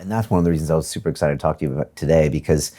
And that's one of the reasons I was super excited to talk to you about today, because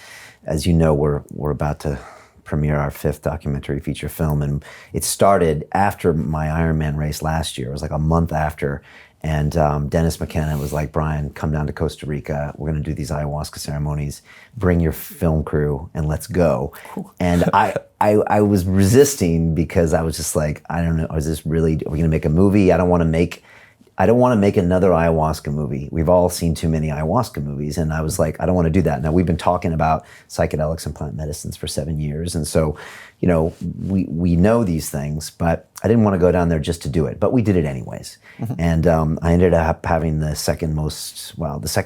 as you know, we're about to premiere our 5th documentary feature film, and it started after my Ironman race last year. It was like a month after, and Dennis McKenna was like, Brian, come down to Costa Rica. We're going to do these ayahuasca ceremonies. Bring your film crew and let's go. Cool. And I was resisting because I was just like, I don't know, are we going to make a movie? I don't want to make another ayahuasca movie. We've all seen too many ayahuasca movies. And I was like, I don't want to do that. Now, we've been talking about psychedelics and plant medicines for 7 years. And so, you know, we know these things, but I didn't want to go down there just to do it. But we did it anyways. Mm-hmm. And I ended up having the second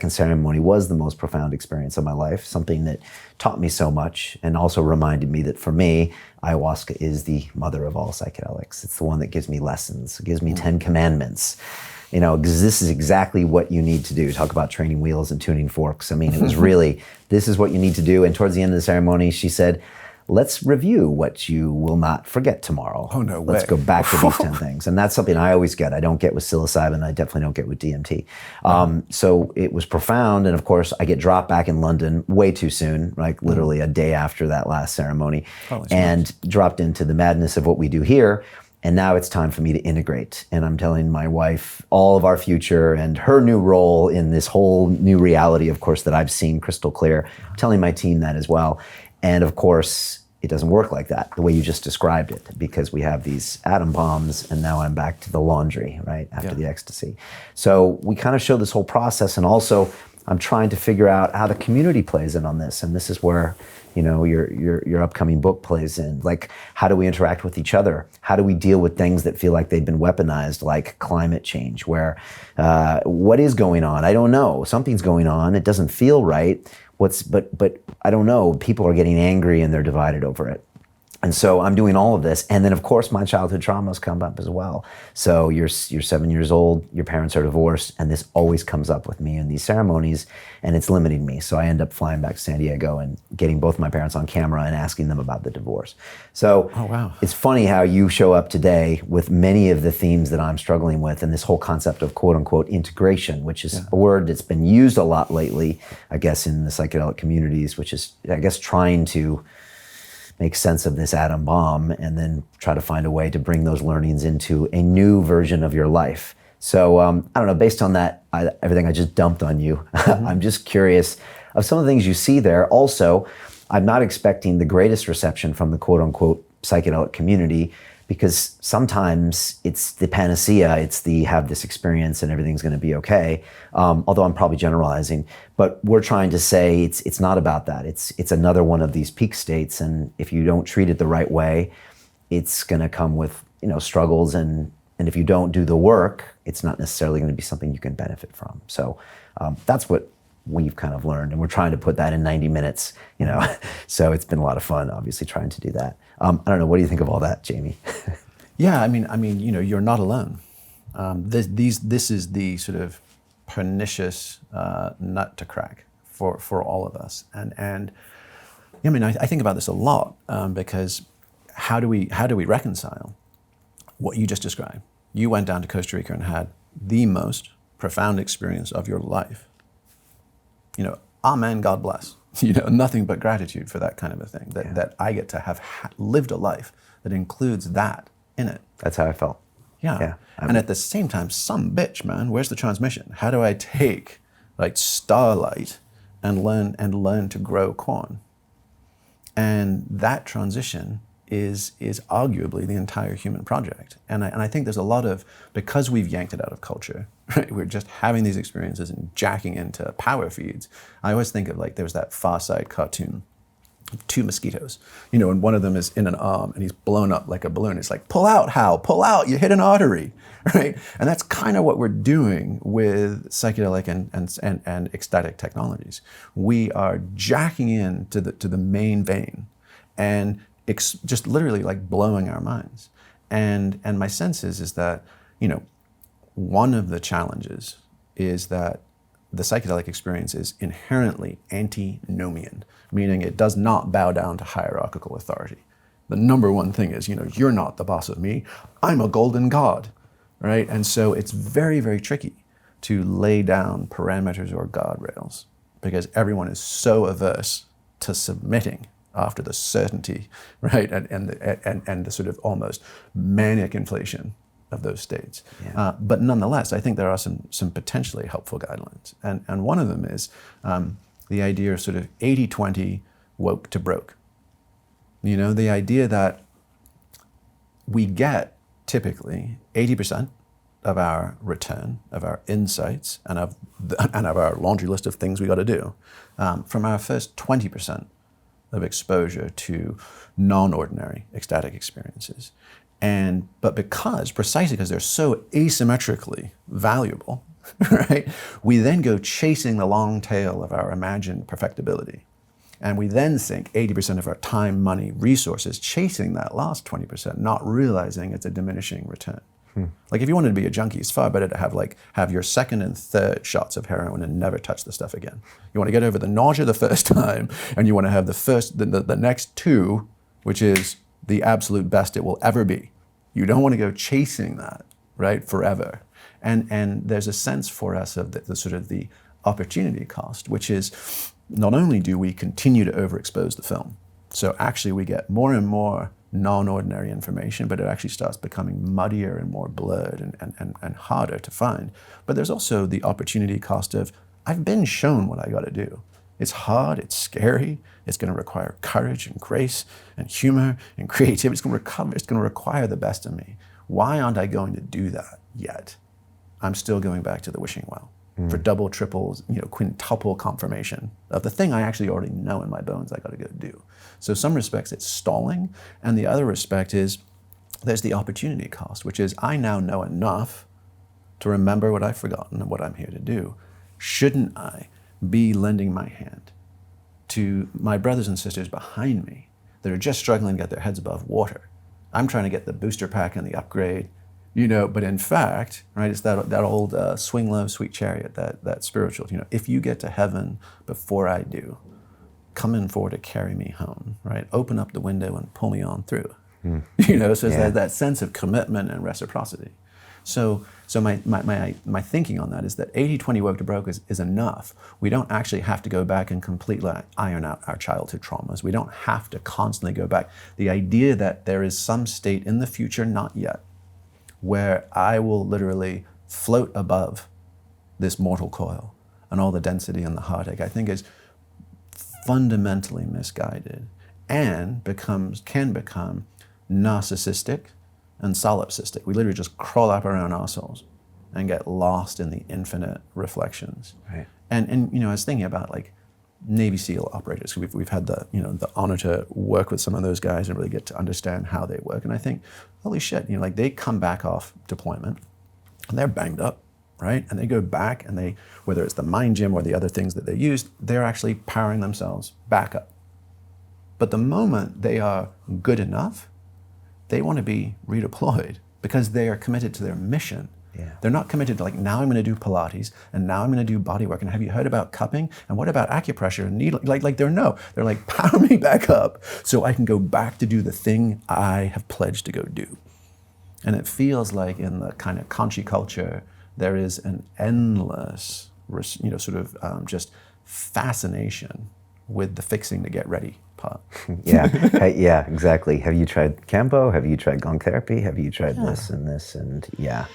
ceremony was the most profound experience of my life, something that taught me so much and also reminded me that for me, ayahuasca is the mother of all psychedelics. It's the one that gives me lessons. It gives me 10 commandments. You know, because this is exactly what you need to do. Talk about training wheels and tuning forks. I mean, it was really, this is what you need to do. And towards the end of the ceremony, she said, let's review what you will not forget tomorrow. Oh, no way. Let's go back to these 10 things. And that's something I always get. I don't get with psilocybin. I definitely don't get with DMT. So it was profound. And of course, I get dropped back in London way too soon, like literally a day after that last ceremony, and dropped into the madness of what we do here. And now it's time for me to integrate. And I'm telling my wife all of our future and her new role in this whole new reality, of course, that I've seen crystal clear. I'm telling my team that as well. And of course, it doesn't work like that, the way you just described it, because we have these atom bombs and now I'm back to the laundry, right, after the ecstasy. So we kind of show this whole process, and also I'm trying to figure out how the community plays in on this. And this is where, you know, your upcoming book plays in. Like, how do we interact with each other? How do we deal with things that feel like they've been weaponized, like climate change, where what is going on? I don't know. Something's going on. It doesn't feel right. But I don't know. People are getting angry and they're divided over it. And so I'm doing all of this. And then, of course, my childhood traumas come up as well. So you're 7 years old, your parents are divorced, and this always comes up with me in these ceremonies, and it's limiting me. So I end up flying back to San Diego and getting both my parents on camera and asking them about the divorce. So It's funny how you show up today with many of the themes that I'm struggling with, and this whole concept of quote unquote integration, which is a word that's been used a lot lately, I guess, in the psychedelic communities, which is, I guess, trying to make sense of this atom bomb and then try to find a way to bring those learnings into a new version of your life. So I don't know, based on that, everything I just dumped on you, I'm just curious of some of the things you see there. Also, I'm not expecting the greatest reception from the quote unquote psychedelic community, because sometimes it's the panacea, it's the have this experience and everything's gonna be okay. Although I'm probably generalizing, but we're trying to say it's not about that. It's another one of these peak states, and if you don't treat it the right way, it's gonna come with, you know, struggles, and if you don't do the work, it's not necessarily gonna be something you can benefit from. So that's what we've kind of learned, and we're trying to put that in 90 minutes, you know. So it's been a lot of fun, obviously, trying to do that. I don't know, what do you think of all that, Jamie? Yeah, I mean, you know, you're not alone. This is the sort of pernicious nut to crack for all of us, and I mean, I think about this a lot, because how do we reconcile what you just described? You went down to Costa Rica and had the most profound experience of your life. You know, amen, God bless. You know, nothing but gratitude for that kind of a thing, that I get to have lived a life that includes that in it. That's how I felt. Yeah. And at the same time, some bitch, man, where's the transmission? How do I take like starlight and learn to grow corn? And that transition is arguably the entire human project. And I think there's a lot of, because we've yanked it out of culture, right? We're just having these experiences and jacking into power feeds. I always think of, like, there was that Far Side cartoon of 2 mosquitoes, you know, and one of them is in an arm and he's blown up like a balloon. It's like, pull out, Hal, pull out, you hit an artery, right? And that's kind of what we're doing with psychedelic and ecstatic technologies. We are jacking in to the main vein and just literally like blowing our minds. And my sense is that, you know, one of the challenges is that the psychedelic experience is inherently antinomian, meaning it does not bow down to hierarchical authority. The number one thing is, you know, you're not the boss of me, I'm a golden god, right? And so it's very, very tricky to lay down parameters or guardrails, because everyone is so averse to submitting after the certainty, right, and the sort of almost manic inflation of those states. Yeah. But nonetheless, I think there are some potentially helpful guidelines. And one of them is the idea of sort of 80-20 woke to broke. You know, the idea that we get typically 80% of our return, of our insights, and of our laundry list of things we got to do from our first 20% of exposure to non-ordinary ecstatic experiences. But precisely because they're so asymmetrically valuable, right, we then go chasing the long tail of our imagined perfectibility. And we then sink 80% of our time, money, resources chasing that last 20%, not realizing it's a diminishing return. Like if you wanted to be a junkie, it's far better to have your second and third shots of heroin and never touch the stuff again. You want to get over the nausea the first time, and you want to have the next two, which is the absolute best it will ever be. You don't want to go chasing that, right, forever. And there's a sense for us of the sort of the opportunity cost, which is not only do we continue to overexpose the film, so actually we get more and more non-ordinary information, but it actually starts becoming muddier and more blurred and harder to find. But there's also the opportunity cost of, I've been shown what I got to do. It's hard, it's scary, it's going to require courage and grace and humor and creativity. It's going to require the best of me. Why aren't I going to do that yet? I'm still going back to the wishing well for double, triples, quintuple confirmation of the thing I actually already know in my bones I got to go do. So some respects it's stalling, and the other respect is there's the opportunity cost, which is I now know enough to remember what I've forgotten and what I'm here to do. Shouldn't I be lending my hand to my brothers and sisters behind me that are just struggling to get their heads above water? I'm trying to get the booster pack and the upgrade, but in fact, right, it's that old swing low, sweet chariot, that spiritual, if you get to heaven before I do, come in for to carry me home, right? Open up the window and pull me on through. So it's that sense of commitment and reciprocity. So my thinking on that is that 80-20 woke to broke is enough. We don't actually have to go back and completely iron out our childhood traumas. We don't have to constantly go back. The idea that there is some state in the future, not yet, where I will literally float above this mortal coil and all the density and the heartache, I think is fundamentally misguided and can become narcissistic and solipsistic. We literally just crawl up our own assholes and get lost in the infinite reflections. Right. And I was thinking about like Navy SEAL operators. We've had the honor to work with some of those guys and really get to understand how they work. And I think, holy shit, they come back off deployment and they're banged up, right? And they go back and whether it's the mind gym or the other things that they used, they're actually powering themselves back up. But the moment they are good enough, they want to be redeployed because they are committed to their mission. Yeah. They're not committed to now I'm going to do Pilates and now I'm going to do body work and have you heard about cupping and what about acupressure and needle? They're like power me back up so I can go back to do the thing I have pledged to go do. And it feels like in the kind of Kanchi culture there is an endless just fascination with the fixing to get ready part. Yeah, exactly. Have you tried Cambo? Have you tried gong therapy? Have you tried this and this? And yeah.